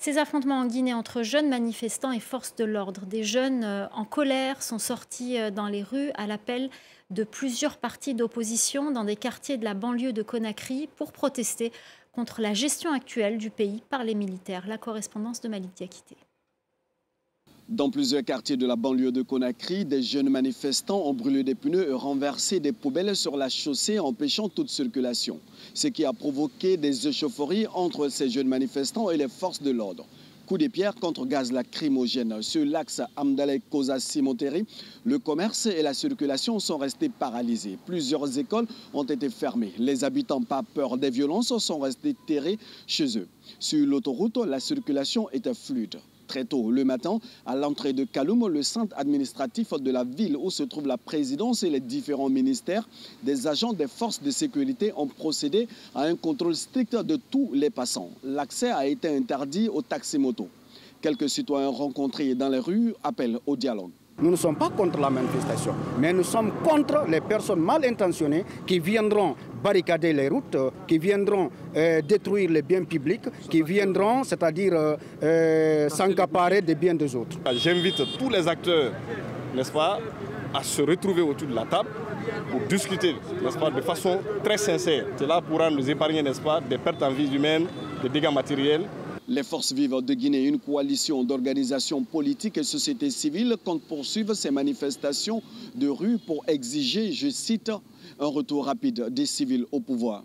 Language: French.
Ces affrontements en Guinée entre jeunes manifestants et forces de l'ordre. Des jeunes en colère sont sortis dans les rues à l'appel de plusieurs partis d'opposition dans des quartiers de la banlieue de Conakry pour protester contre la gestion actuelle du pays par les militaires. La correspondance de Malik Diakité. Dans plusieurs quartiers de la banlieue de Conakry, des jeunes manifestants ont brûlé des pneus et renversé des poubelles sur la chaussée, empêchant toute circulation. Ce qui a provoqué des échauffourées entre ces jeunes manifestants et les forces de l'ordre. Coups de pierre contre gaz lacrymogène. Sur l'axe Amdalay-Koza-Simoteri, le commerce et la circulation sont restés paralysés. Plusieurs écoles ont été fermées. Les habitants, pas peur des violences, sont restés terrés chez eux. Sur l'autoroute, la circulation était fluide. Très tôt le matin, à l'entrée de Kaloum, le centre administratif de la ville où se trouve la présidence et les différents ministères, des agents des forces de sécurité ont procédé à un contrôle strict de tous les passants. L'accès a été interdit aux taxis-motos. Quelques citoyens rencontrés dans les rues appellent au dialogue. Nous ne sommes pas contre la manifestation, mais nous sommes contre les personnes mal intentionnées qui viendront barricader les routes, qui viendront détruire les biens publics, qui viendront, c'est-à-dire s'accaparer des biens des autres. J'invite tous les acteurs, n'est-ce pas, à se retrouver autour de la table pour discuter, n'est-ce pas, de façon très sincère. Cela pourra nous épargner, n'est-ce pas, des pertes en vie humaine, des dégâts matériels. Les forces vives de Guinée, une coalition d'organisations politiques et sociétés civiles, comptent poursuivre ces manifestations de rue pour exiger, je cite, un retour rapide des civils au pouvoir.